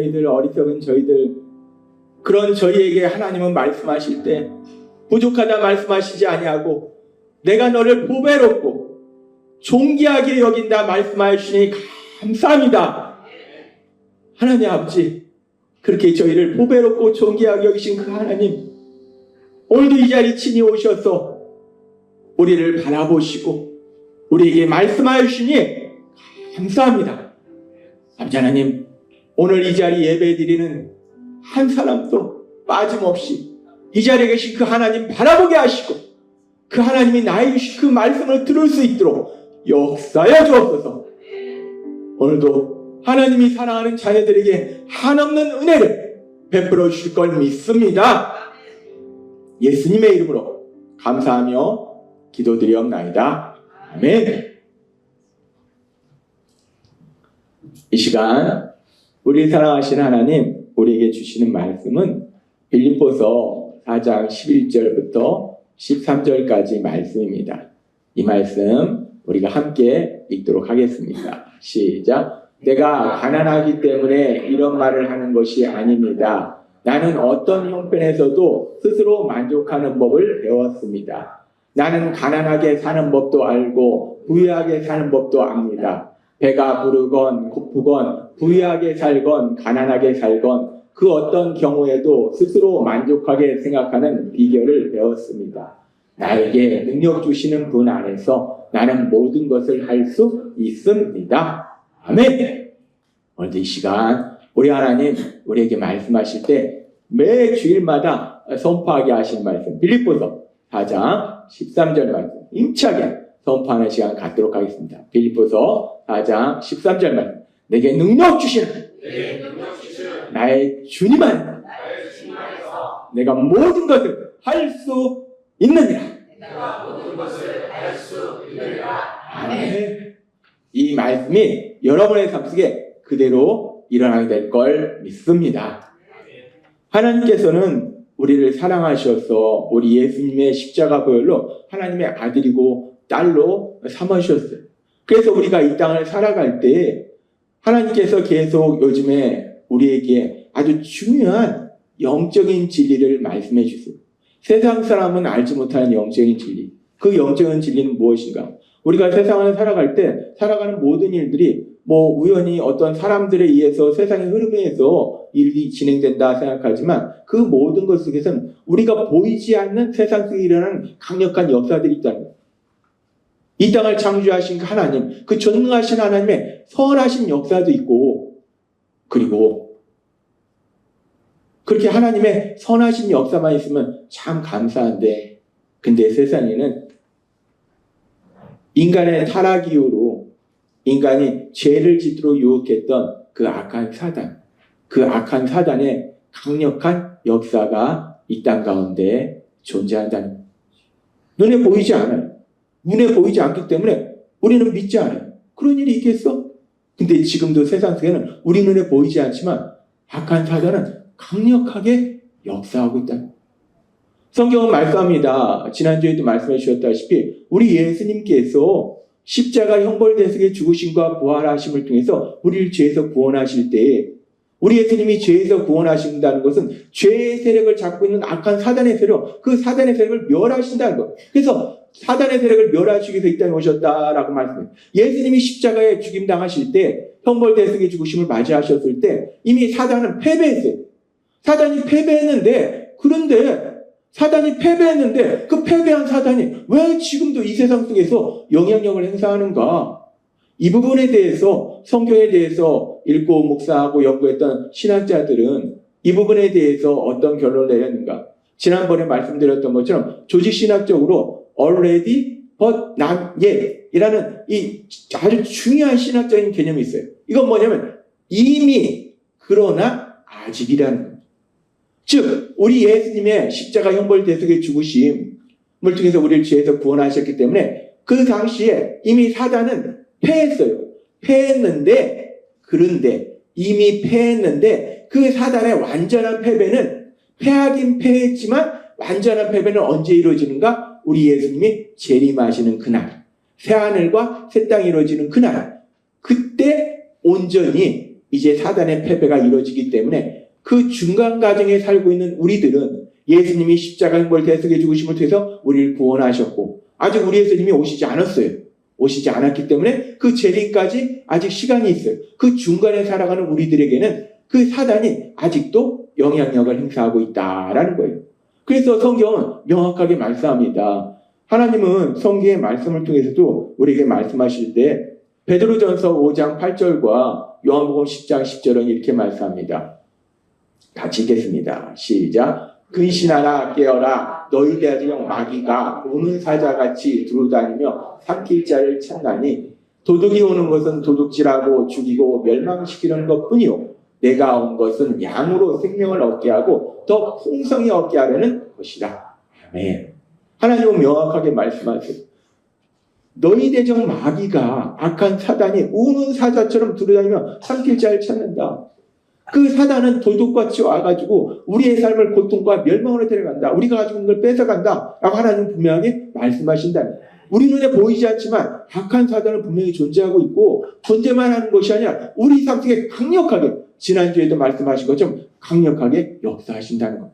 저희들, 어리석은 저희들, 그런 저희에게 하나님은 말씀하실 때 부족하다 말씀하시지 아니하고 내가 너를 보배롭고 존귀하게 여긴다 말씀하시니 감사합니다. 하나님 아버지, 그렇게 저희를 보배롭고 존귀하게 여기신 그 하나님, 오늘도 이 자리 친히 오셔서 우리를 바라보시고 우리에게 말씀하시니 감사합니다. 아버지 하나님, 오늘 이 자리 예배 드리는 한 사람도 빠짐없이 이 자리에 계신 그 하나님 바라보게 하시고 그 하나님이 나에게 주신 그 말씀을 들을 수 있도록 역사해 주옵소서. 오늘도 하나님이 사랑하는 자녀들에게 한없는 은혜를 베풀어 주실 걸 믿습니다. 예수님의 이름으로 감사하며 기도드리옵나이다. 아멘. 이 시간 우리 사랑하신 하나님 우리에게 주시는 말씀은 빌립보서 4장 11절부터 13절까지 말씀입니다. 이 말씀 우리가 함께 읽도록 하겠습니다. 시작. 내가 가난하기 때문에 이런 말을 하는 것이 아닙니다. 나는 어떤 형편에서도 스스로 만족하는 법을 배웠습니다. 나는 가난하게 사는 법도 알고 부유하게 사는 법도 압니다. 배가 부르건 고프건 부유하게 살건 가난하게 살건 그 어떤 경우에도 스스로 만족하게 생각하는 비결을 배웠습니다. 나에게 능력 주시는 분 안에서 나는 모든 것을 할 수 있습니다. 아멘. 오늘도 이 시간 우리 하나님 우리에게 말씀하실 때 매 주일마다 선포하게 하신 말씀 빌립보서 4장 13절 말씀 임차게 선포하는 시간 갖도록 하겠습니다. 빌립보서 4장 13절 말씀 내게 능력 주시는 나의 주님 안에서 내가 모든 것을 할 수 있느니라. 아멘. 이 말씀이 여러분의 삶 속에 그대로 일어나게 될 걸 믿습니다. 하나님께서는 우리를 사랑하셔서 우리 예수님의 십자가 보혈로 하나님의 아들이고 딸로 삼으셨어요. 그래서 우리가 이 땅을 살아갈 때 하나님께서 계속 요즘에 우리에게 아주 중요한 영적인 진리를 말씀해 주세요. 세상 사람은 알지 못하는 영적인 진리. 그 영적인 진리는 무엇인가? 우리가 세상을 살아갈 때 살아가는 모든 일들이 우연히 어떤 사람들에 의해서 세상의 흐름에 의해서 일이 진행된다 생각하지만 그 모든 것 속에서는 우리가 보이지 않는 세상 속에 일어나는 강력한 역사들이 있다는 거예요. 이 땅을 창조하신 그 하나님, 그 전능하신 하나님의 선하신 역사도 있고 그리고 그렇게 하나님의 선하신 역사만 있으면 참 감사한데 근데 세상에는 인간의 타락 이후로 인간이 죄를 짓도록 유혹했던 그 악한 사단, 그 악한 사단의 강력한 역사가 이 땅 가운데 존재한다는 거예요. 눈에 보이지 않아요. 눈에 보이지 않기 때문에 우리는 믿지 않아요. 그런 일이 있겠어? 근데 지금도 세상 속에는 우리 눈에 보이지 않지만 악한 사단은 강력하게 역사하고 있다. 성경은 말씀합니다. 지난주에도 말씀해 주셨다시피 우리 예수님께서 십자가 형벌대속의 죽으심과 부활하심을 통해서 우리를 죄에서 구원하실 때 우리 예수님이 죄에서 구원하신다는 것은 죄의 세력을 잡고 있는 악한 사단의 세력, 그 사단의 세력을 멸하신다는 것. 그래서 사단의 세력을 멸하시기 위해서 이 땅에 오셨다라고 말씀해요. 예수님이 십자가에 죽임당하실 때 형벌대속의 죽으심을 맞이하셨을 때 이미 사단은 패배했어요. 사단이 패배했는데 그런데 사단이 패배했는데 그 패배한 사단이 왜 지금도 이 세상 속에서 영향력을 행사하는가? 이 부분에 대해서 성경에 대해서 읽고 묵상하고 연구했던 신학자들은 이 부분에 대해서 어떤 결론을 내렸는가? 지난번에 말씀드렸던 것처럼 조직신학적으로 already but not yet 이라는 이 아주 중요한 신학적인 개념이 있어요. 이건 뭐냐면 이미 그러나 아직이라는 거예요. 즉 우리 예수님의 십자가 형벌대속의 죽으심을 통해서 우리를 죄에서 구원하셨기 때문에 그 당시에 이미 사단은 패했어요. 패했는데 그런데 이미 패했는데 그 사단의 완전한 패배는 패하긴 패했지만 완전한 패배는 언제 이루어지는가? 우리 예수님이 재림하시는 그날 새하늘과 새 땅이 이루어지는 그날 그때 온전히 이제 사단의 패배가 이루어지기 때문에 그 중간 과정에 살고 있는 우리들은 예수님이 십자가 행보를 대속해 죽으심을 통해서 우리를 구원하셨고 아직 우리 예수님이 오시지 않았어요. 오시지 않았기 때문에 그 재림까지 아직 시간이 있어요. 그 중간에 살아가는 우리들에게는 그 사단이 아직도 영향력을 행사하고 있다라는 거예요. 그래서 성경은 명확하게 말씀합니다. 하나님은 성경의 말씀을 통해서도 우리에게 말씀하실 때 베드로전서 5장 8절과 요한복음 10장 10절은 이렇게 말씀합니다. 같이 읽겠습니다. 시작. 근신하라 깨어라 너희 대적 마귀가 오는 사자같이 두루다니며 삼킬 자를 찾나니 도둑이 오는 것은 도둑질하고 죽이고 멸망시키는 것뿐이요 내가 온 것은 양으로 생명을 얻게 하고 더 풍성히 얻게 하려는 것이다. 아멘. 하나님은 명확하게 말씀하세요. 너희 대적 마귀가 악한 사단이 우는 사자처럼 두루다니며 삼킬 자를 찾는다. 그 사단은 도둑같이 와가지고 우리의 삶을 고통과 멸망으로 데려간다. 우리가 가지고 있는 걸 뺏어간다. 라고 하나님은 분명하게 말씀하신다. 우리 눈에 보이지 않지만 악한 사단은 분명히 존재하고 있고 존재만 하는 것이 아니라 우리 삶 속에 강력하게 지난주에도 말씀하신 것처럼 강력하게 역사하신다는 것.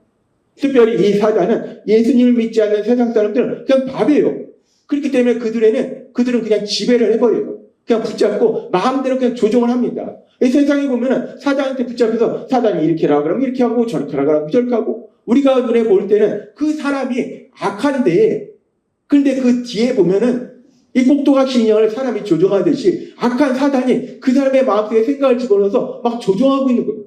특별히 이 사단은 예수님을 믿지 않는 세상 사람들은 그냥 밥이에요. 그렇기 때문에 그들은 그냥 지배를 해버려요. 그냥 붙잡고 마음대로 그냥 조종을 합니다. 이 세상에 보면은 사단한테 붙잡혀서 사단이 이렇게 하라 그러면 이렇게 하고 저렇게 하라 그러면 저렇게 하고 우리가 눈에 볼 때는 그 사람이 악한데 그런데 그 뒤에 보면은 이 꼭두각시 인형을 사람이 조종하듯이 악한 사단이 그 사람의 마음속에 생각을 집어넣어서 막 조종하고 있는 거예요.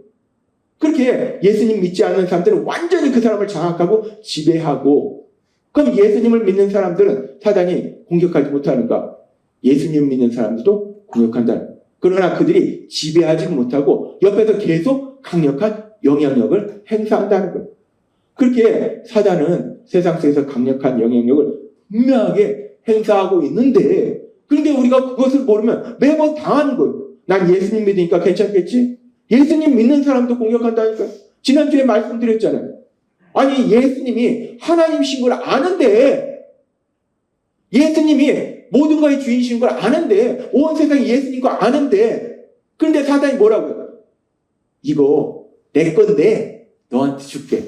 그렇게 예수님 믿지 않는 사람들은 완전히 그 사람을 장악하고 지배하고 그럼 예수님을 믿는 사람들은 사단이 공격하지 못하는가? 예수님 믿는 사람들도 공격한다. 그러나 그들이 지배하지 못하고 옆에서 계속 강력한 영향력을 행사한다는 거예요. 그렇게 사단은 세상 속에서 강력한 영향력을 분명하게 행사하고 있는데 그런데 우리가 그것을 모르면 매번 당하는 거예요. 난 예수님 믿으니까 괜찮겠지? 예수님 믿는 사람도 공격한다니까요. 지난주에 말씀드렸잖아요. 아니 예수님이 하나님이신 걸 아는데 예수님이 모든 것의 주인이신 걸 아는데 온 세상이 예수님 거 아는데 그런데 사단이 뭐라고요? 이거 내 건데 너한테 줄게.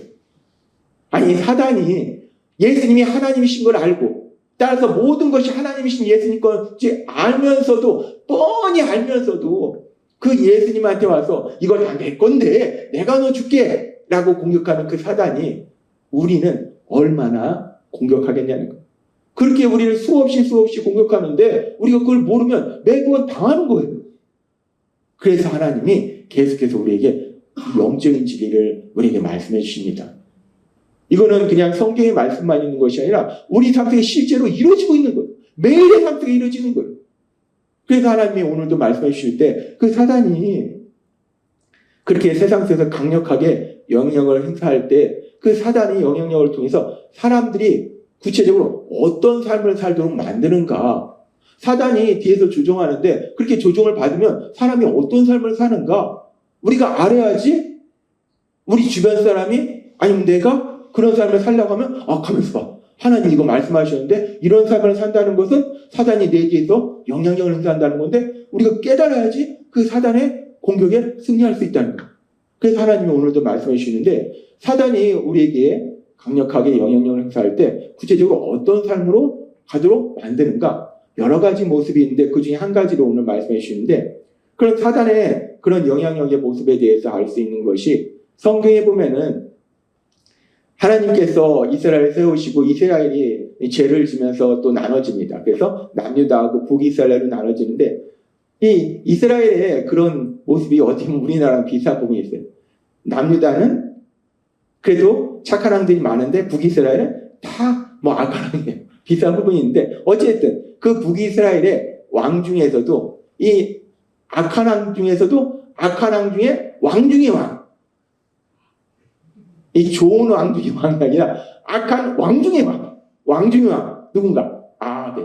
아니 사단이 예수님이 하나님이신 걸 알고 따라서 모든 것이 하나님이신 예수님 건지 알면서도 뻔히 알면서도 그 예수님한테 와서 이거 다 내 건데 내가 너 줄게 라고 공격하는 그 사단이 우리는 얼마나 공격하겠냐는 거예요. 그렇게 우리를 수없이 공격하는데 우리가 그걸 모르면 매번 당하는 거예요. 그래서 하나님이 계속해서 우리에게 영적인 진리를 우리에게 말씀해 주십니다. 이거는 그냥 성경의 말씀만 있는 것이 아니라 우리 삶 속에 실제로 이루어지고 있는 거예요. 매일의 삶 속에 이루어지는 거예요. 그래서 하나님이 오늘도 말씀해 주실 때 그 사단이 그렇게 세상 속에서 강력하게 영향력을 행사할 때 그 사단의 영향력을 통해서 사람들이 구체적으로 어떤 삶을 살도록 만드는가? 사단이 뒤에서 조종하는데 그렇게 조종을 받으면 사람이 어떤 삶을 사는가? 우리가 알아야지 우리 주변 사람이 아니면 내가 그런 삶을 살려고 하면 가면서 봐. 하나님 이거 말씀하셨는데 이런 삶을 산다는 것은 사단이 내 뒤에서 영향력을 행사한다는 건데 우리가 깨달아야지 그 사단의 공격에 승리할 수 있다는 거예요. 그래서 하나님이 오늘도 말씀해 주시는데 사단이 우리에게 강력하게 영향력을 행사할 때 구체적으로 어떤 삶으로 가도록 만드는가? 여러 가지 모습이 있는데 그 중에 한 가지로 오늘 말씀해 주시는데 그런 사단의 그런 영향력의 모습에 대해서 알 수 있는 것이 성경에 보면은 하나님께서 이스라엘을 세우시고 이스라엘이 죄를 지면서 또 나눠집니다. 그래서 남유다하고 북이스라엘로 나눠지는데 이 이스라엘의 그런 모습이 어떻게 보면 우리나라랑 비슷한 부분이 있어요. 남유다는 그래도 착한 왕들이 많은데 북이스라엘은 다 악한 왕이에요. 비슷한 부분이 있는데 어쨌든 그 북이스라엘의 왕 중에서도 이 악한 왕 중에서도 악한 왕 중에 왕 중의 왕. 이 좋은 왕 중의 왕이 아니라 악한 왕 중의 왕. 왕 중의 왕. 누군가? 아합.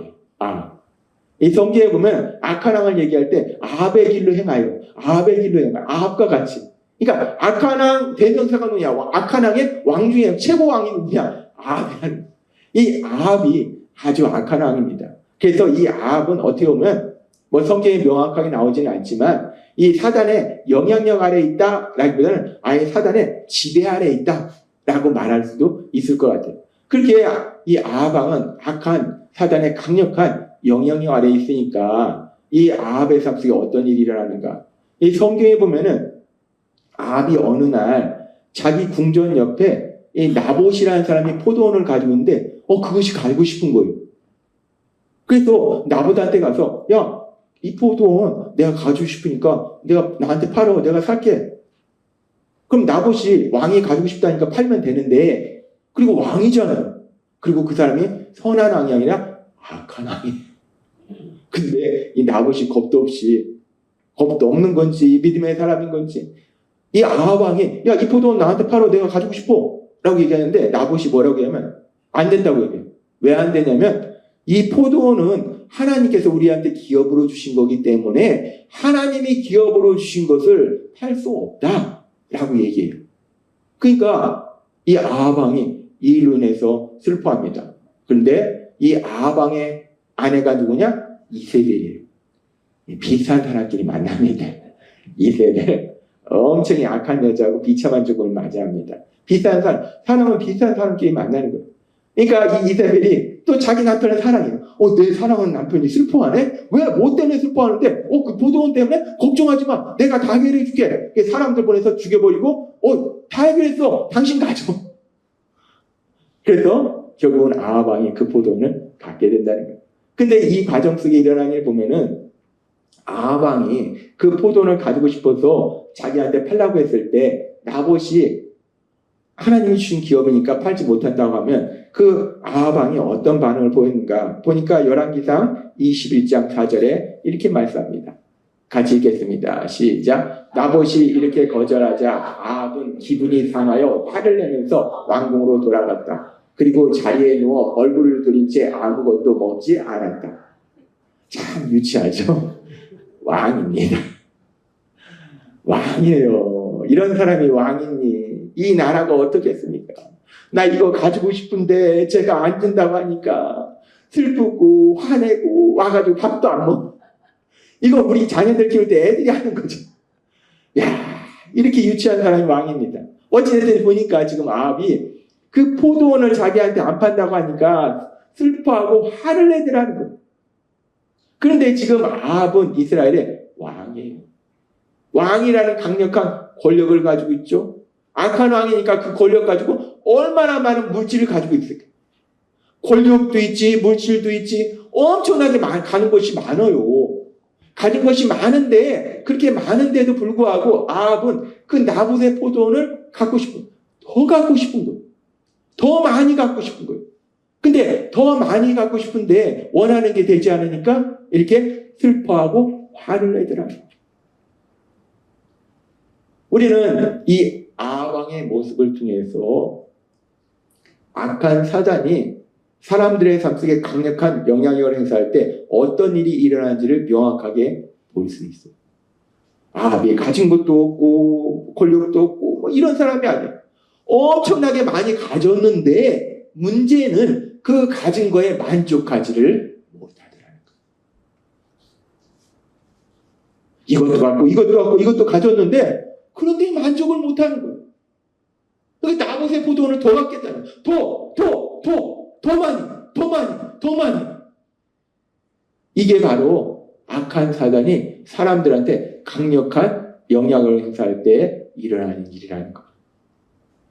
이 성경에 보면 악한 왕을 얘기할 때 아합의 길로 행하여. 아합의 길로 행하여. 아합과 같이. 그러니까 악한 왕 대명사가 누구냐? 악한 왕의 왕 중에 최고 왕이 누구냐? 아합이. 이 아합이 아주 악한 왕입니다. 그래서 이 아합은 어떻게 보면 뭐 성경에 명확하게 나오지는 않지만 이 사단의 영향력 아래에 있다라기보다는 아예 사단의 지배 아래에 있다라고 말할 수도 있을 것 같아요. 그렇게 이 아합왕은 악한 사단의 강력한 영향력 아래에 있으니까 이 아합의 삶 속에 어떤 일이 일어나는가? 이 성경에 보면은 아합이 어느 날 자기 궁전 옆에 이 나봇이라는 사람이 포도원을 가지고 있는데 그것이 가지고 싶은 거예요. 그래서 나봇한테 가서 야, 이 포도원 내가 가지고 싶으니까 내가 나한테 팔어. 내가 살게. 그럼 나봇이 왕이 가지고 싶다니까 팔면 되는데 그리고 왕이잖아요. 그리고 그 사람이 선한 왕이 아니라 악한 왕이. 근데 이 나봇이 겁도 없는 건지 믿음의 사람인 건지 이 아합 왕이 야, 이 포도원 나한테 팔어. 내가 가지고 싶어. 라고 얘기하는데 나봇이 뭐라고 하면 안 된다고 얘기해요. 왜 안 되냐면 이 포도원은 하나님께서 우리한테 기업으로 주신 거기 때문에 하나님이 기업으로 주신 것을 팔 수 없다라고 얘기해요. 그러니까 이 아합 왕이 이 일로 인해서 슬퍼합니다. 그런데 이 아합 왕의 아내가 누구냐? 이세벨이에요. 비슷한 사람끼리 만납니다. 이세벨 엄청 약한 여자하고 비참한 죽음을 맞이합니다. 비슷한 사람은 비슷한 사람끼리 만나는 거예요. 그러니까 이 이세벨이 또 자기 남편을 사랑해요. 내 사랑하는 남편이 슬퍼하네? 왜? 뭐 때문에 슬퍼하는데? 그 포도원 때문에? 걱정하지 마. 내가 다 해결해 줄게. 사람들 보내서 죽여버리고, 다 해결했어. 당신 가져. 그래서 결국은 아합 왕이 그 포도원을 갖게 된다는 거예요. 근데 이 과정 속에 일어난 일 보면은 아합 왕이 그 포도원을 가지고 싶어서 자기한테 팔라고 했을 때 나봇이 하나님이 주신 기업이니까 팔지 못한다고 하면 그 아합 왕이 어떤 반응을 보였는가 보니까 열왕기상 21장 4절에 이렇게 말씀합니다. 같이 읽겠습니다. 시작. 나봇이 이렇게 거절하자 아합은 기분이 상하여 화를 내면서 왕궁으로 돌아갔다. 그리고 자리에 누워 얼굴을 들인 채 아무것도 먹지 않았다. 참 유치하죠? 왕입니다. 왕이에요. 이런 사람이 왕이니 이 나라가 어떻겠습니까? 나 이거 가지고 싶은데 제가 안 준다고 하니까 슬프고 화내고 와가지고 밥도 안 먹어. 이거 우리 자녀들 키울 때 애들이 하는 거죠. 야, 이렇게 유치한 사람이 왕입니다. 어찌됐든 보니까 지금 아합이 그 포도원을 자기한테 안 판다고 하니까 슬퍼하고 화를 내더라는 거예요. 그런데 지금 아합은 이스라엘의 왕이에요. 왕이라는 강력한 권력을 가지고 있죠. 악한 왕이니까 그 권력 가지고 얼마나 많은 물질을 가지고 있을까. 권력도 있지, 물질도 있지, 엄청나게 가는 것이 많아요. 가진 것이 많은데 그렇게 많은데도 불구하고 아합은 그 나봇의 포도원을 갖고 싶은 거예요. 더 갖고 싶은 거예요. 더 많이 갖고 싶은 거예요. 근데 더 많이 갖고 싶은데 원하는 게 되지 않으니까 이렇게 슬퍼하고 화를 내더라고요. 우리는 이 아합 왕의 모습을 통해서 악한 사단이 사람들의 삶 속에 강력한 영향력을 행사할 때 어떤 일이 일어나는지를 명확하게 볼 수 있어요. 아합이 가진 것도 없고 권력도 없고 이런 사람이 아니에요. 엄청나게 많이 가졌는데 문제는 그 가진 거에 만족하지를 못하더라는 거예요. 이것도 갖고 이것도 갖고 이것도 가졌는데 그런데 만족을 못하는 거예요. 그러니까 나봇의 포도원을 더 갖겠다는 거예요. 더 많이. 이게 바로 악한 사단이 사람들한테 강력한 영향을 행사할 때 일어나는 일이라는 거예요.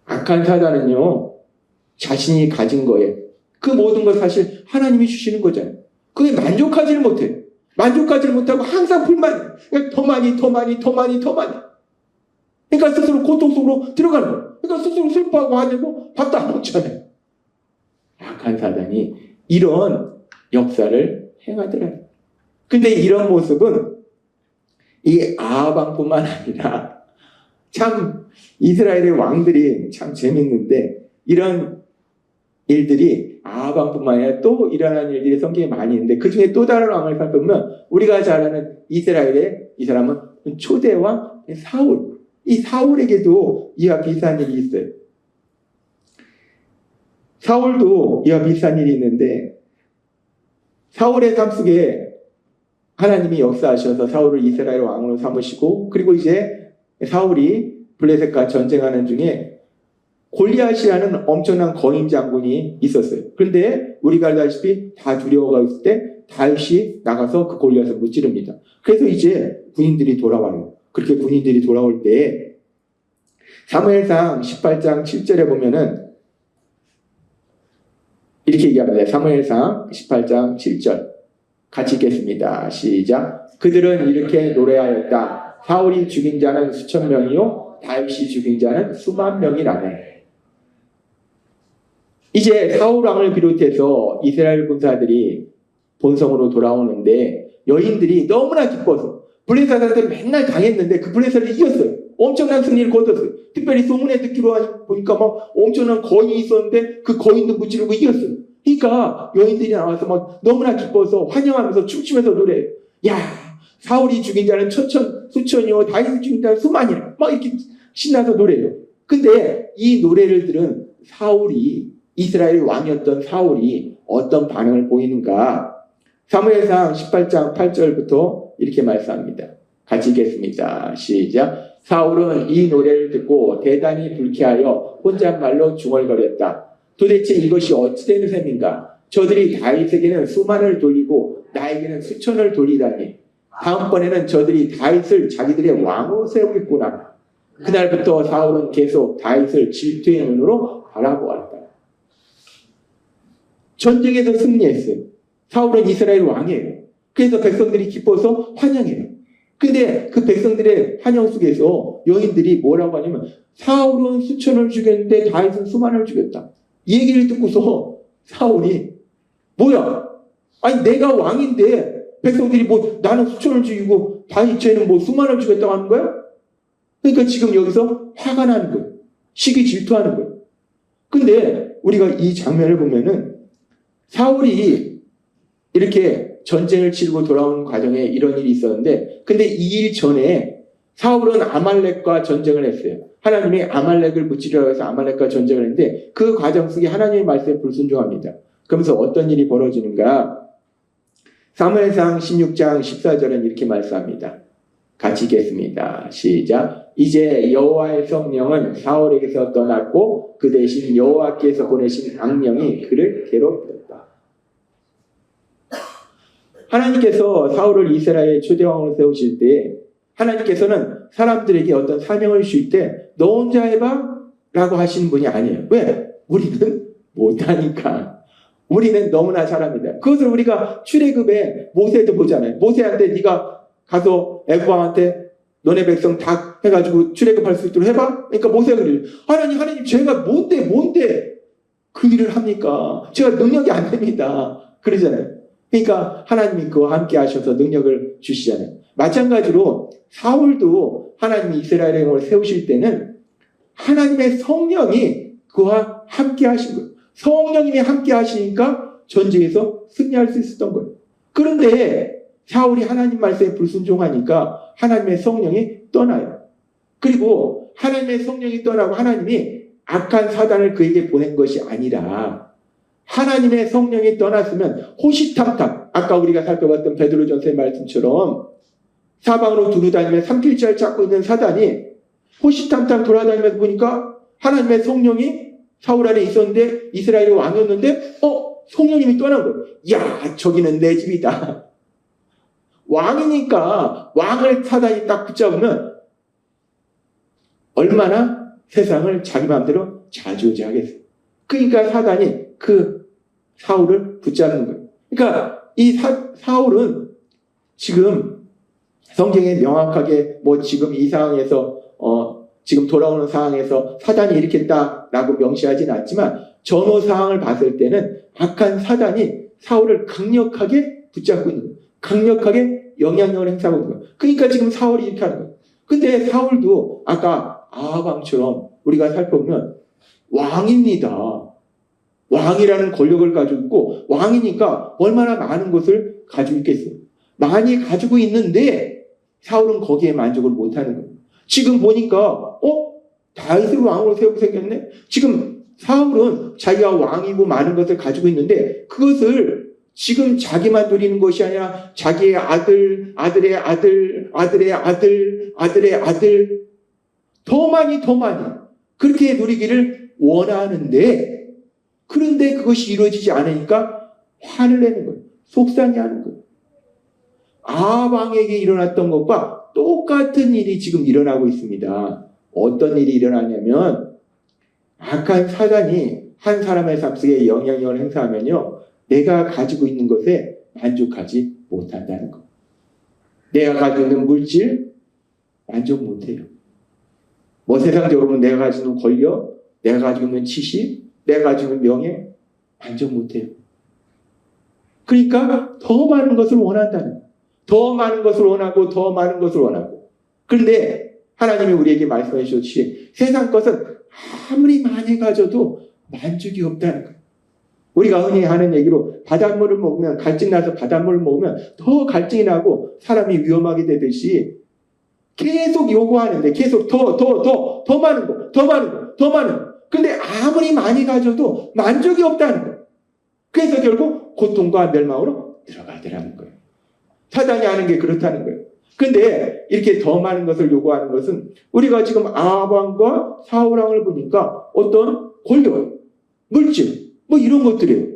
악한 사단은요, 자신이 가진 거에 그 모든 걸 사실 하나님이 주시는 거잖아요. 그게 만족하지를 못해요. 만족하지를 못하고 항상 불만, 더 많이. 그러니까 스스로 고통 속으로 들어가는 거예요. 그러니까 스스로 슬퍼하고 화내고 밥도 안 먹잖아요. 악한 사단이 이런 역사를 행하더라고요. 근데 이런 모습은 이 아합 왕뿐만 아니라 참 이스라엘의 왕들이 참 재밌는데 이런 일들이 아합 왕뿐만 아니라 또 일어나는 일들이 성경에 많이 있는데 그 중에 또 다른 왕을 살펴보면 우리가 잘 아는 이스라엘의 이 사람은 초대왕 사울. 이 사울에게도 이와 비슷한 일이 있어요. 사울도 이와 비슷한 일이 있는데 사울의 삶 속에 하나님이 역사하셔서 사울을 이스라엘 왕으로 삼으시고, 그리고 이제 사울이 블레셋과 전쟁하는 중에 골리앗이라는 엄청난 거인 장군이 있었어요. 그런데 우리가 알다시피 다 두려워가 있을 때 다윗이 나가서 그 골리앗을 무찌릅니다. 그래서 이제 군인들이 돌아와요. 그렇게 군인들이 돌아올 때 사무엘상 18장 7절에 보면은 이렇게 얘기합니다. 사무엘상 18장 7절 같이 읽겠습니다. 시작. 그들은 이렇게 노래하였다. 사울이 죽인 자는 수천 명이요 다윗이 죽인 자는 수만 명이라네. 이제 사울 왕을 비롯해서 이스라엘 군사들이 본성으로 돌아오는데 여인들이 너무나 기뻐서 블레셋한테 맨날 당했는데 그 블레셋을 이겼어요. 엄청난 승리를 거뒀어요. 특별히 소문에 듣기로 보니까 막 엄청난 거인이 있었는데 그 거인도 무찌르고 이겼어요. 그러니까 여인들이 나와서 막 너무나 기뻐서 환영하면서 춤추면서 노래해요. 야, 사울이 죽인 자는 천천 수천이요 다윗이 죽인 자는 수만이라 막 이렇게 신나서 노래해요. 근데 이 노래를 들은 사울이 이스라엘 왕이었던 사울이 어떤 반응을 보이는가? 사무엘상 18장 8절부터 이렇게 말씀합니다. 같이 읽겠습니다. 시작. 사울은 이 노래를 듣고 대단히 불쾌하여 혼잣말로 중얼거렸다. 도대체 이것이 어찌 되는 셈인가? 저들이 다윗에게는 수만을 돌리고 나에게는 수천을 돌리다니. 다음번에는 저들이 다윗을 자기들의 왕으로 세우겠구나. 그날부터 사울은 계속 다윗을 질투의 눈으로 바라보았다. 전쟁에서 승리했어요. 사울은 이스라엘 왕이에요. 그래서 백성들이 기뻐서 환영해요. 근데 그 백성들의 환영 속에서 여인들이 뭐라고 하냐면 사울은 수천을 죽였는데 다윗은 수만을 죽였다. 이 얘기를 듣고서 사울이 뭐야? 아니 내가 왕인데 백성들이 뭐 나는 수천을 죽이고 다윗 쟤는 뭐 수만을 죽였다고 하는 거야? 그러니까 지금 여기서 화가 나는 거예요. 시기 질투하는 거예요. 근데 우리가 이 장면을 보면은 사울이 이렇게 전쟁을 치르고 돌아오는 과정에 이런 일이 있었는데 근데 이 일 전에 사울은 아말렉과 전쟁을 했어요. 하나님이 아말렉을 무찌르라고 해서 아말렉과 전쟁을 했는데 그 과정 속에 하나님의 말씀에 불순종합니다. 그러면서 어떤 일이 벌어지는가? 사무엘상 16장 14절은 이렇게 말씀합니다. 같이 읽겠습니다. 시작. 이제 여호와의 성령은 사울에게서 떠났고 그 대신 여호와께서 보내신 악령이 그를 괴롭혔다. 하나님께서 사울을 이스라엘의 초대왕으로 세우실 때 하나님께서는 사람들에게 어떤 사명을 주실 때 너 혼자 해봐 라고 하시는 분이 아니에요. 왜? 우리는 못하니까. 우리는 너무나 잘합니다. 그것을 우리가 출애굽에 모세도 보잖아요. 모세한테 네가 가서 애굽왕한테 너네 백성 다 해가지고 출애굽할 수 있도록 해봐. 그러니까 모세가 그래요. 하나님 제가 뭔데 그 일을 합니까? 제가 능력이 안 됩니다. 그러잖아요. 그러니까 하나님이 그와 함께 하셔서 능력을 주시잖아요. 마찬가지로 사울도 하나님이 이스라엘의 영을 세우실 때는 하나님의 성령이 그와 함께 하신 거예요. 성령님이 함께 하시니까 전쟁에서 승리할 수 있었던 거예요. 그런데 사울이 하나님 말씀에 불순종하니까 하나님의 성령이 떠나요. 그리고 하나님의 성령이 떠나고 하나님이 악한 사단을 그에게 보낸 것이 아니라 하나님의 성령이 떠났으면 호시탐탐 아까 우리가 살펴봤던 베드로전서의 말씀처럼 사방으로 두루다니며 삼킬자를 찾고 있는 사단이 호시탐탐 돌아다니면서 보니까 하나님의 성령이 사울 안에 있었는데 이스라엘의 왕이었는데 성령님이 떠난 거예요. 야 저기는 내 집이다. 왕이니까 왕을 사단이 딱 붙잡으면 얼마나 세상을 자기 마음대로 좌지우지하겠어요. 그러니까 사단이 그 사울을 붙잡는 거예요. 그러니까 이 사울은 지금 성경에 명확하게 뭐 지금 이 상황에서 지금 돌아오는 상황에서 사단이 이렇게 했다라고 명시하지는 않지만 전후 상황을 봤을 때는 악한 사단이 사울을 강력하게 붙잡고 있는 거예요. 강력하게 영향력을 행사하고 있는 거예요. 그러니까 지금 사울이 이렇게 하는 거예요. 근데 사울도 아까 아합왕처럼 우리가 살펴보면 왕입니다. 왕이라는 권력을 가지고 있고 왕이니까 얼마나 많은 것을 가지고 있겠어요. 많이 가지고 있는데 사울은 거기에 만족을 못하는 거예요. 지금 보니까 다윗을 왕으로 세우고 생겼네. 지금 사울은 자기가 왕이고 많은 것을 가지고 있는데 그것을 지금 자기만 누리는 것이 아니라 자기의 아들, 아들의 아들, 아들의 아들, 아들의 아들, 더 많이 그렇게 누리기를 원하는데, 그런데 그것이 이루어지지 않으니까 화를 내는 거예요. 속상해하는 거예요. 아방에게 일어났던 것과 똑같은 일이 지금 일어나고 있습니다. 어떤 일이 일어나냐면, 악한 사단이 한 사람의 삶 속에 영향력을 행사하면요, 내가 가지고 있는 것에 만족하지 못한다는 것. 내가 가지고 있는 물질 만족 못해요. 뭐 세상적으로 보면 내가 가지고 있는 권력, 내가 가지고 있는 지식, 내가 가지고 있는 명예 만족 못해요. 그러니까 더 많은 것을 원한다는 거예요. 더 많은 것을 원하고 더 많은 것을 원하고. 그런데 하나님이 우리에게 말씀해 주셨듯이 세상 것은 아무리 많이 가져도 만족이 없다는 거예요. 우리가 흔히 하는 얘기로 바닷물을 먹으면, 갈증 나서 바닷물을 먹으면 더 갈증이 나고 사람이 위험하게 되듯이 계속 요구하는데 계속 더 많은 거, 더 많은 거, 더 많은 거. 근데 아무리 많이 가져도 만족이 없다는 거예요. 그래서 결국 고통과 멸망으로 들어가더라는 거예요. 사단이 하는 게 그렇다는 거예요. 근데 이렇게 더 많은 것을 요구하는 것은 우리가 지금 아방과 사울왕을 보니까 어떤 권력, 물질, 뭐 이런 것들이에요.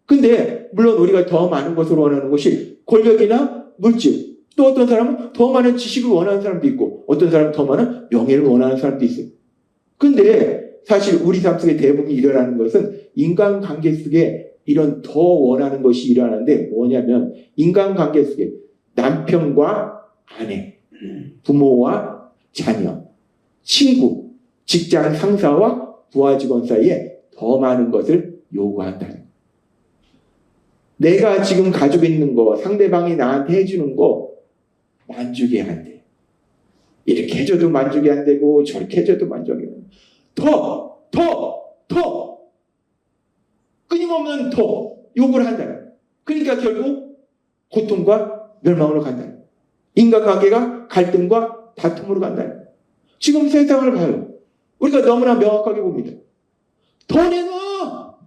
근데 물론 우리가 더 많은 것을 원하는 것이 권력이나 물질, 또 어떤 사람은 더 많은 지식을 원하는 사람도 있고 어떤 사람은 더 많은 명예를 원하는 사람도 있어요. 근데 사실 우리 삶 속에 대부분 일어나는 것은 인간관계 속에 이런 더 원하는 것이 일어나는데 뭐냐면 인간관계 속에 남편과 아내, 부모와 자녀, 친구, 직장 상사와 부하 직원 사이에 더 많은 것을 요구한다는 거예요. 내가 지금 가지고 있는 거, 상대방이 나한테 해주는 거 만족이 안 돼. 이렇게 해줘도 만족이 안 되고 저렇게 해줘도 만족이 안 돼. 더 끊임없는 더 요구를 한다는 거예요. 그러니까 결국 고통과 멸망으로 간다는 거예요. 인간관계가 갈등과 다툼으로 간다는 거예요. 지금 세상을 봐요. 우리가 너무나 명확하게 봅니다. 더 내놔!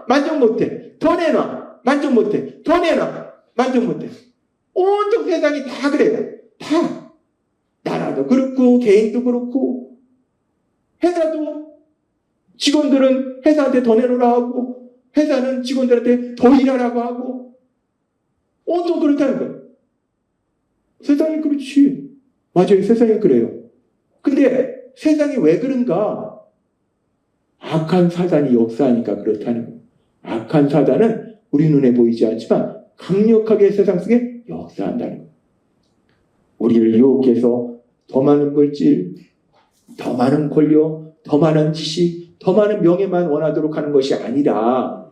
만족 못해. 더 내놔! 만족 못해. 더 내놔! 만족 못해. 온통 세상이 다 그래요. 다. 나라도 그렇고 개인도 그렇고 회사도 직원들은 회사한테 더 내놓으라 하고 회사는 직원들한테 더 일하라고 하고 온통 그렇다는 거예요. 세상이 그렇지. 맞아요. 세상이 그래요. 근데 세상이 왜 그런가? 악한 사단이 역사하니까 그렇다는 거예요. 악한 사단은 우리 눈에 보이지 않지만 강력하게 세상 속에 역사한다는 거예요. 우리를 유혹해서 더 많은 물질, 더 많은 권력, 더 많은 지식, 더 많은 명예만 원하도록 하는 것이 아니라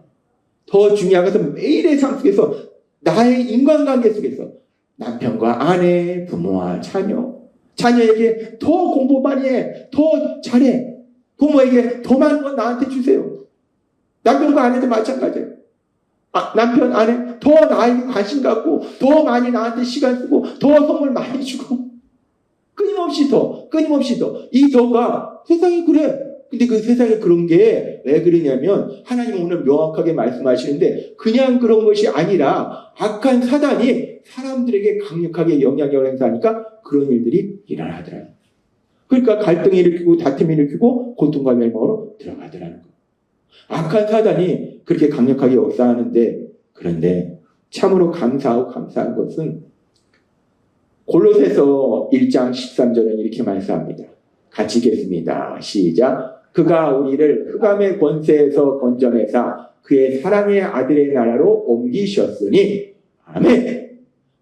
더 중요한 것은 매일의 삶 속에서 나의 인간관계 속에서 남편과 아내, 부모와 자녀에게 더 공부 많이 해, 더 잘해. 부모에게 더 많은 건 나한테 주세요. 남편과 아내도 마찬가지예요. 남편, 아내 더 나에게 관심 갖고 더 많이 나한테 시간 쓰고 더 선물 많이 주고 끊임없이 더 이 더가 세상이 그래. 근데 그 세상에 그런 게 왜 그러냐면 하나님은 오늘 명확하게 말씀하시는데 그냥 그런 것이 아니라 악한 사단이 사람들에게 강력하게 영향력을 행사하니까 그런 일들이 일어나더라고요. 그러니까 갈등을 일으키고 다툼을 일으키고 고통과 멸망으로 들어가더라는 거예요. 악한 사단이 그렇게 강력하게 역사하는데 그런데 참으로 감사한 것은 골로새서 1장 13절은 이렇게 말씀합니다. 같이 읽겠습니다. 시작. 그가 우리를 흑암의 권세에서 건져내사 그의 사랑의 아들의 나라로 옮기셨으니 아멘.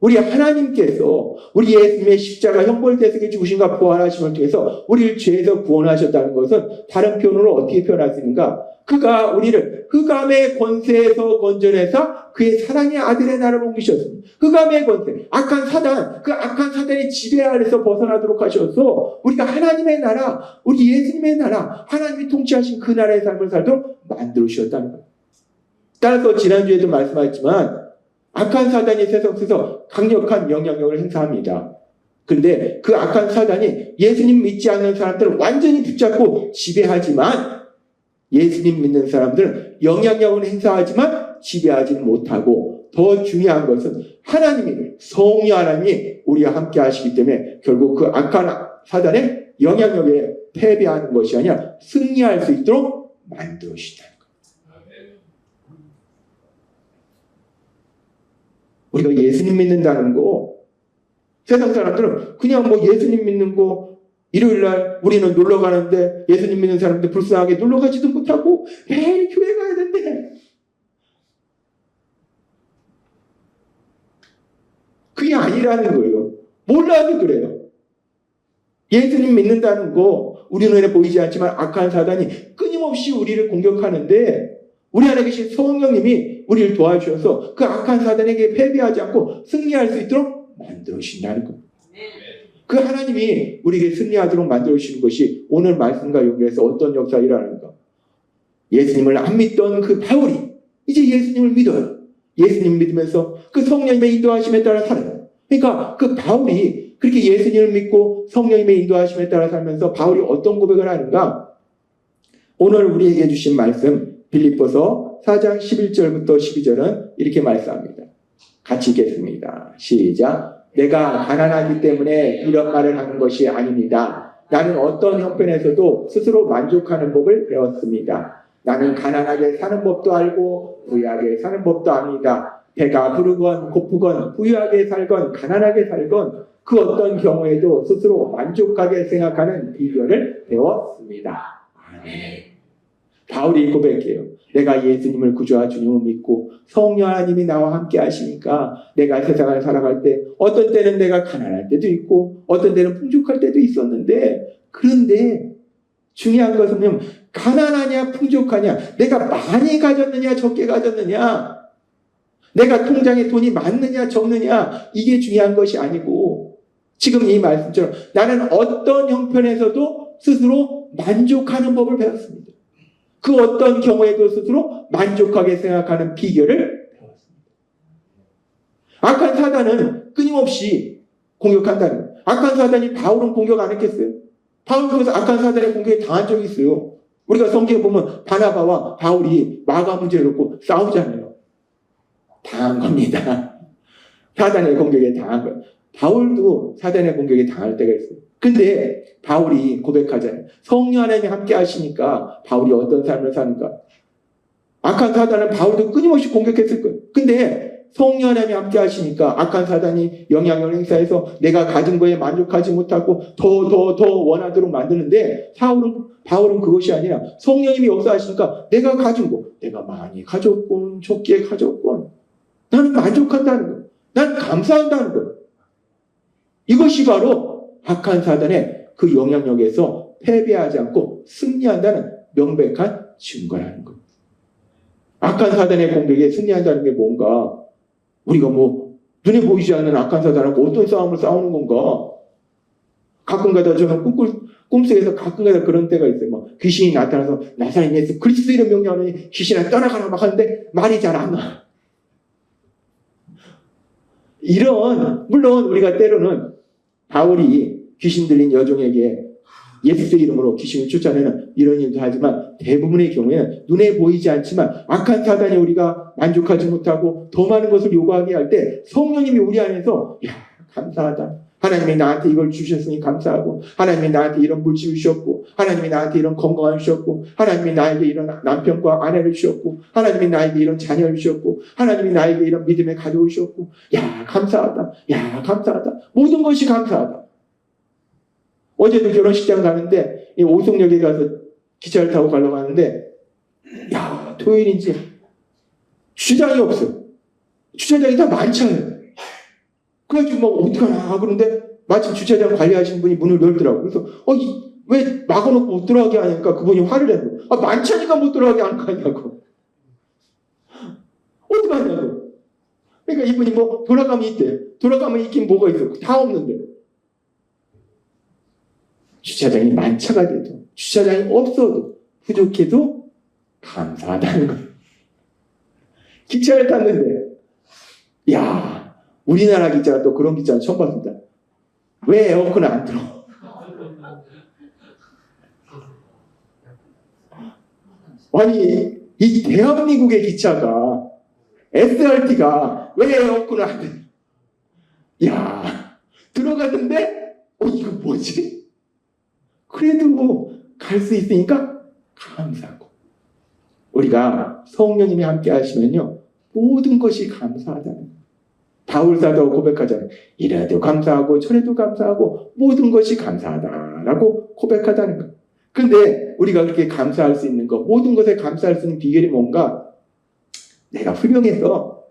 우리 하나님께서 우리 예수님의 십자가 형벌대속에 죽으심과 부활하심을 통해서 우리를 죄에서 구원하셨다는 것은 다른 표현으로 어떻게 표현할 수 있는가? 그가 우리를 흑암의 권세에서 건져내사 그의 사랑의 아들의 나라로 옮기셨습니다. 흑암의 권세, 악한 사단, 그 악한 사단의 지배 아래서 벗어나도록 하셔서 우리가 하나님의 나라, 우리 예수님의 나라, 하나님이 통치하신 그 나라의 삶을 살도록 만들어주셨다는 거예요. 따라서 지난주에도 말씀하셨지만 악한 사단이 세상 속에서 강력한 영향력을 행사합니다. 그런데 그 악한 사단이 예수님 믿지 않는 사람들을 완전히 붙잡고 지배하지만 예수님 믿는 사람들은 영향력은 행사하지만 지배하지는 못하고, 더 중요한 것은 하나님이, 성령 하나님이 우리와 함께 하시기 때문에 결국 그 악한 사단의 영향력에 패배하는 것이 아니라 승리할 수 있도록 만들어주신다는 거예요. 우리가 예수님 믿는다는 거, 세상 사람들은 그냥 뭐 예수님 믿는 거, 일요일날 우리는 놀러 가는데 예수님 믿는 사람들 불쌍하게 놀러 가지도 못하고 매일 교회 가야 된대. 그게 아니라는 거예요. 몰라도 그래요. 예수님 믿는다는 거 우리 눈에 보이지 않지만 악한 사단이 끊임없이 우리를 공격하는데, 우리 안에 계신 성령님이 우리를 도와주셔서 그 악한 사단에게 패배하지 않고 승리할 수 있도록 만들어주신다는 겁니다. 그 하나님이 우리에게 승리하도록 만들어주시는 것이 오늘 말씀과 연결해서 어떤 역사가 일어나는가. 예수님을 안 믿던 그 바울이 이제 예수님을 믿어요. 예수님 믿으면서 그 성령님의 인도하심에 따라 살아요. 그러니까 그 바울이 그렇게 예수님을 믿고 성령님의 인도하심에 따라 살면서 바울이 어떤 고백을 하는가? 오늘 우리에게 주신 말씀 빌립보서 4장 11절부터 12절은 이렇게 말씀합니다. 같이 읽겠습니다. 시작. 내가 가난하기 때문에 이런 말을 하는 것이 아닙니다. 나는 어떤 형편에서도 스스로 만족하는 법을 배웠습니다. 나는 가난하게 사는 법도 알고 부유하게 사는 법도 압니다. 배가 부르건 고프건 부유하게 살건 가난하게 살건 그 어떤 경우에도 스스로 만족하게 생각하는 비결을 배웠습니다. 아멘. 바울이 고백해요. 내가 예수님을 구주와 주님을 믿고 성령 하나님이 나와 함께 하시니까 내가 세상을 살아갈 때 어떤 때는 내가 가난할 때도 있고 어떤 때는 풍족할 때도 있었는데, 그런데 중요한 것은 뭐냐면 가난하냐 풍족하냐, 내가 많이 가졌느냐 적게 가졌느냐, 내가 통장에 돈이 많느냐 적느냐, 이게 중요한 것이 아니고 지금 이 말씀처럼 나는 어떤 형편에서도 스스로 만족하는 법을 배웠습니다. 그 어떤 경우에도 스스로 만족하게 생각하는 비결을 배웠습니다. 악한 사단은 끊임없이 공격한다는 거예요. 악한 사단이 바울은 공격 안 했겠어요? 바울은 그래서 악한 사단의 공격에 당한 적이 있어요. 우리가 성경에 보면 바나바와 바울이 마가 문제를 놓고 싸우잖아요. 당한 겁니다. 사단의 공격에 당한 거예요. 바울도 사단의 공격에 당할 때가 있어요. 근데 바울이 고백하잖아요. 성령 하나님이 함께 하시니까 바울이 어떤 삶을 사는가. 악한 사단은 바울도 끊임없이 공격했을 거예요. 근데 성령 하나님이 함께 하시니까 악한 사단이 영향을 행사해서 내가 가진 거에 만족하지 못하고 더 원하도록 만드는데, 바울은 그것이 아니라 성령님이 역사하시니까 내가 가진 거, 내가 많이 가졌건 적게 가졌건 나는 만족한다는 거예요. 나는 감사한다는 거예요. 이것이 바로 악한 사단의 그 영향력에서 패배하지 않고 승리한다는 명백한 증거라는 겁니다. 악한 사단의 공격에 승리한다는 게 뭔가, 우리가 뭐 눈에 보이지 않는 악한 사단하고 어떤 싸움을 싸우는 건가. 가끔가다 저는 꿈속에서 가끔가다 그런 때가 있어요. 막 귀신이 나타나서 나사렛 예수 그리스도 이름 명령하니 귀신아 떠나가라 막 하는데 말이 잘 안 나와. 물론 우리가 때로는 바울이 귀신 들린 여종에게 예수의 이름으로 귀신을 쫓아내는 이런 일도 하지만, 대부분의 경우에는 눈에 보이지 않지만 악한 사단이 우리가 만족하지 못하고 더 많은 것을 요구하게 할 때 성령님이 우리 안에서 감사하다. 하나님이 나한테 이걸 주셨으니 감사하고, 하나님이 나한테 이런 물질을 주셨고, 하나님이 나한테 이런 건강을 주셨고, 하나님이 나에게 이런 남편과 아내를 주셨고, 하나님이 나에게 이런 자녀를 주셨고, 하나님이 나에게 이런 믿음의 가족을 주셨고, 감사하다. 감사하다. 모든 것이 감사하다. 어제도 결혼식장 가는데 오송역에 가서 기차를 타고 가려고 하는데 토요일인지 주차장이 없어요. 주차장이 다 많잖아요. 그래가지고 막 어떡하나 그런데 마침 주차장 관리하시는 분이 문을 열더라고요. 그래서 왜 막아놓고 못 들어가게 하니까 그분이 화를 내는 거예요. 많자니까 못 들어가게 안 가냐고. 어떡하냐고. 그러니까 이분이 뭐 돌아가면 있대. 돌아가면 있긴 뭐가 있어. 다 없는데. 주차장이 만차가 돼도, 주차장이 없어도, 부족해도 감사하다는 거예요. 기차를 탔는데, 우리나라 기차가 또 그런 기차는 처음 봤습니다. 왜 에어컨을 안 틀어? 아니, 이 대한민국의 기차가, SRT가 왜 에어컨을 안 돼? 야, 들어갔는데, 이거 뭐지? 그래도 갈 수 있으니까 감사하고. 우리가 성령님이 함께 하시면요, 모든 것이 감사하다는. 바울사도 고백하잖아요. 이래도 감사하고 저래도 감사하고 모든 것이 감사하다라고 고백하다는 거. 근데 우리가 그렇게 감사할 수 있는 거, 모든 것에 감사할 수 있는 비결이 뭔가? 내가 훌륭해서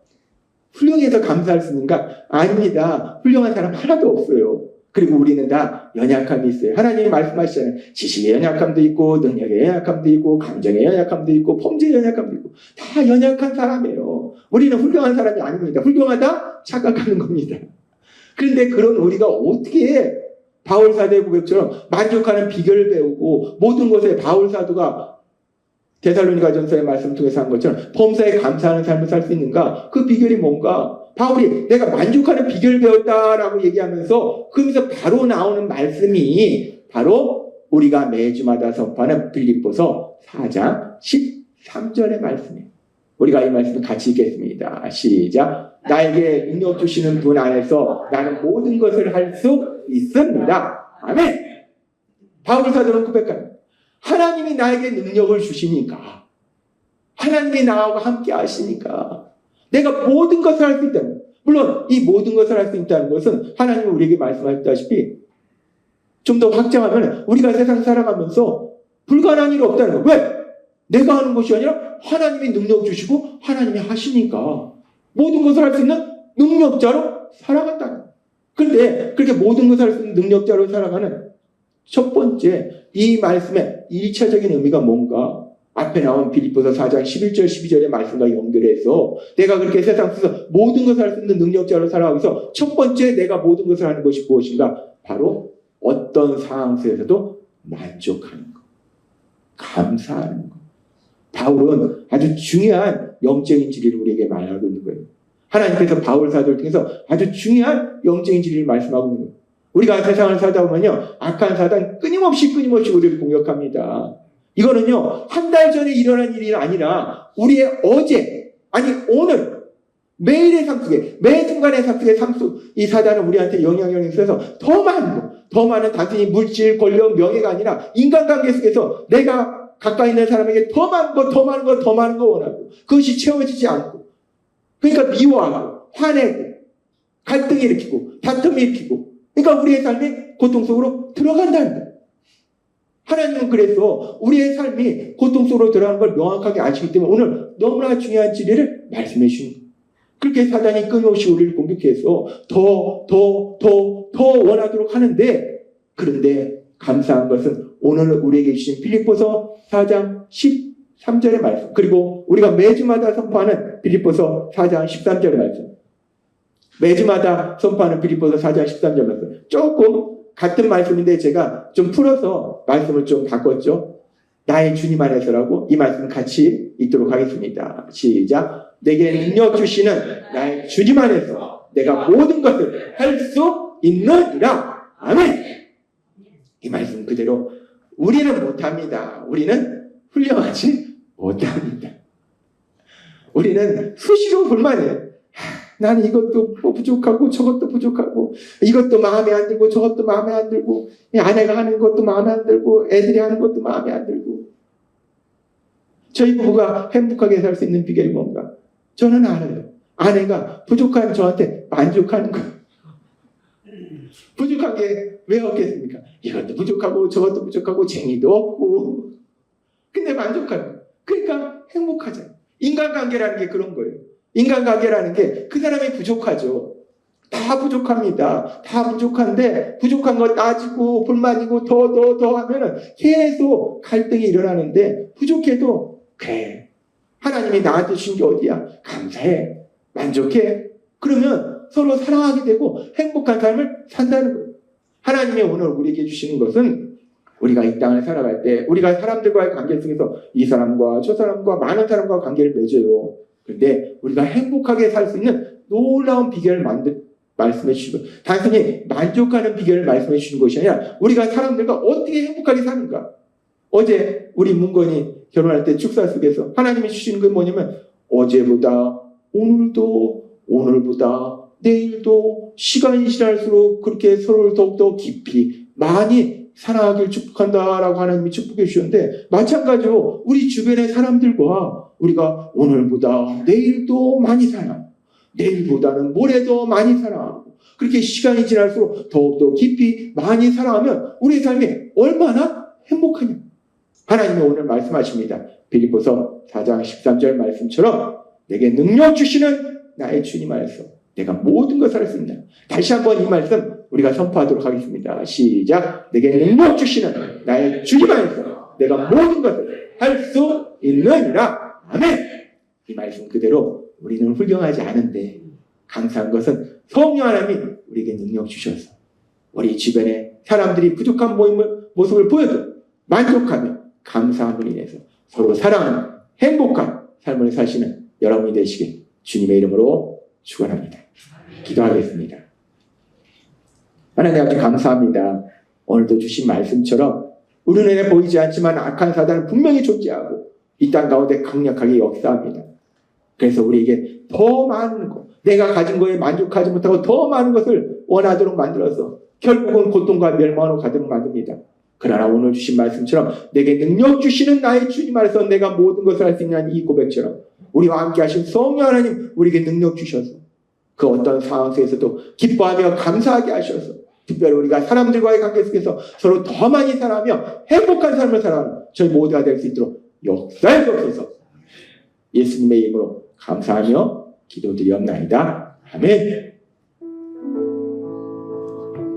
감사할 수 있는가? 아닙니다. 훌륭한 사람 하나도 없어요. 그리고 우리는 다 연약함이 있어요. 하나님이 말씀하시잖아요. 지식의 연약함도 있고, 능력의 연약함도 있고, 감정의 연약함도 있고, 범죄의 연약함도 있고, 다 연약한 사람이에요. 우리는 훌륭한 사람이 아닙니다. 훌륭하다? 착각하는 겁니다. 그런데 그런 우리가 어떻게 바울 사도의 고백처럼 만족하는 비결을 배우고, 모든 것에 바울 사도가 데살로니가전서의 말씀 통해서 한 것처럼 범사에 감사하는 삶을 살 수 있는가? 그 비결이 뭔가? 바울이 내가 만족하는 비결을 배웠다라고 얘기하면서 그러면서 바로 나오는 말씀이 바로 우리가 매주마다 선포하는 빌립보서 4장 13절의 말씀이에요. 우리가 이 말씀을 같이 읽겠습니다. 시작. 나에게 능력 주시는 분 안에서 나는 모든 것을 할 수 있습니다. 아멘. 바울 사도는 고백합니다. 하나님이 나에게 능력을 주시니까, 하나님이 나하고 함께 하시니까 내가 모든 것을 할 수 있다는 거예요. 물론 이 모든 것을 할 수 있다는 것은 하나님이 우리에게 말씀하셨다시피 좀 더 확장하면 우리가 세상 살아가면서 불가능한 일이 없다는 거예요. 왜? 내가 하는 것이 아니라 하나님이 능력 주시고 하나님이 하시니까 모든 것을 할 수 있는 능력자로 살아간다는 거예요. 그런데 그렇게 모든 것을 할 수 있는 능력자로 살아가는 첫 번째, 이 말씀의 일차적인 의미가 뭔가? 앞에 나온 빌립보서 4장 11절 12절의 말씀과 연결해서 내가 그렇게 세상 속에서 모든 것을 할 수 있는 능력자로 살아가기 위해서 첫 번째 내가 모든 것을 하는 것이 무엇인가? 바로 어떤 상황 속에서도 만족하는 것, 감사하는 것. 바울은 아주 중요한 영적인 진리를 우리에게 말하고 있는 거예요. 하나님께서 바울 사도를 통해서 아주 중요한 영적인 진리를 말씀하고 있는 거예요. 우리가 세상을 살다 보면요, 악한 사단 끊임없이 우리를 공격합니다. 이거는요, 한 달 전에 일어난 일이 아니라 우리의 어제, 아니 오늘, 매일의 삶 속에, 매 순간의 삶 속에 이 사단은 우리한테 영향력이 있어서 더 많은 단순히 물질, 권력, 명예가 아니라 인간관계 속에서 내가 가까이 있는 사람에게 더 많은 거 원하고 그것이 채워지지 않고, 그러니까 미워하고 화내고 갈등을 일으키고 다툼을 일으키고, 그러니까 우리의 삶이 고통 속으로 들어간다는 거예요. 하나님은 그래서 우리의 삶이 고통 속으로 들어가는 걸 명확하게 아시기 때문에 오늘 너무나 중요한 진리를 말씀해 주신 거예요. 그렇게 사단이 끊임없이 우리를 공격해서 더 원하도록 하는데, 그런데 감사한 것은 오늘 우리에게 주신 빌립보서 4장 13절의 말씀, 그리고 우리가 매주마다 선포하는 빌립보서 4장 13절의 말씀, 매주마다 선포하는 빌립보서 4장 13절 말씀, 조금 같은 말씀인데 제가 좀 풀어서 말씀을 좀 바꿨죠. 나의 주님 안에서라고 이 말씀 같이 읽도록 하겠습니다. 시작. 내게 능력 주시는 나의 주님 안에서 내가 모든 것을 할 수 있느니라. 아멘. 이 말씀 그대로 우리는 못합니다. 우리는 훌륭하지 못합니다. 우리는 수시로 불만이에요. 나는 이것도 부족하고 저것도 부족하고, 이것도 마음에 안 들고 저것도 마음에 안 들고, 아내가 하는 것도 마음에 안 들고 애들이 하는 것도 마음에 안 들고. 저희 부부가 행복하게 살 수 있는 비결이 뭔가? 저는 알아요. 아내가 부족한 저한테 만족하는 거예요. 부족한 게 왜 없겠습니까? 이것도 부족하고 저것도 부족하고 쟁이도 없고, 근데 만족하는 거예요. 그러니까 행복하잖아요. 인간관계라는 게 그런 거예요. 인간관계라는 게 그 사람이 부족하죠. 다 부족합니다. 다 부족한데 부족한 거 따지고 불만이고 더 하면은 계속 갈등이 일어나는데, 부족해도 그래, 하나님이 나한테 주신 게 어디야? 감사해. 만족해. 그러면 서로 사랑하게 되고 행복한 삶을 산다는 거예요. 하나님이 오늘 우리에게 주시는 것은 우리가 이 땅을 살아갈 때 우리가 사람들과의 관계 속에서 이 사람과 저 사람과 많은 사람과 관계를 맺어요. 그런데 우리가 행복하게 살 수 있는 놀라운 비결을 말씀해 주시고, 단순히 만족하는 비결을 말씀해 주시는 것이 아니라 우리가 사람들과 어떻게 행복하게 사는가. 어제 우리 문건이 결혼할 때 축사 속에서 하나님이 주시는 건 뭐냐면 어제보다 오늘도 오늘보다 내일도 시간이 지날수록 그렇게 서로를 더욱더 깊이 많이 사랑하길 축복한다라고 하나님이 축복해 주셨는데 마찬가지로 우리 주변의 사람들과 우리가 오늘보다 내일도 많이 사랑, 내일보다는 모레도 많이 사랑하고 그렇게 시간이 지날수록 더욱더 깊이 많이 사랑하면 우리의 삶이 얼마나 행복하냐. 하나님이 오늘 말씀하십니다. 빌립보서 4장 13절 말씀처럼 내게 능력 주시는 나의 주님 안에서 내가 모든 것을 할 수 있다. 다시 한번 이 말씀 우리가 선포하도록 하겠습니다. 시작. 내게 능력 주시는 나의 주님 안에서 내가 모든 것을 할 수 있느니라. 아멘. 이 말씀 그대로 우리는 훌륭하지 않은데 감사한 것은 성령 하나님이 우리에게 능력 주셔서 우리 주변에 사람들이 부족한 모습을 보여도 만족하며 감사함으로 인해서 서로 사랑하는 행복한 삶을 사시는 여러분이 되시길 주님의 이름으로 축원합니다. 기도하겠습니다. 하나님 아버지 감사합니다. 오늘도 주신 말씀처럼 우리 눈에 보이지 않지만 악한 사단은 분명히 존재하고 이 땅 가운데 강력하게 역사합니다. 그래서 우리에게 더 많은 것, 내가 가진 거에 만족하지 못하고 더 많은 것을 원하도록 만들어서 결국은 고통과 멸망으로 가도록 만듭니다. 그러나 오늘 주신 말씀처럼 내게 능력 주시는 나의 주님 안에서 내가 모든 것을 할 수 있는 이 고백처럼 우리와 함께 하신 성령 하나님 우리에게 능력 주셔서 그 어떤 상황 속에서도 기뻐하며 감사하게 하셔서 특별히 우리가 사람들과의 관계 속에서 서로 더 많이 살아가며 행복한 삶을 살아가는 저희 모두가 될 수 있도록 역사해 주옵소서. 예수님의 이름으로 감사하며 기도드리옵나이다. 아멘.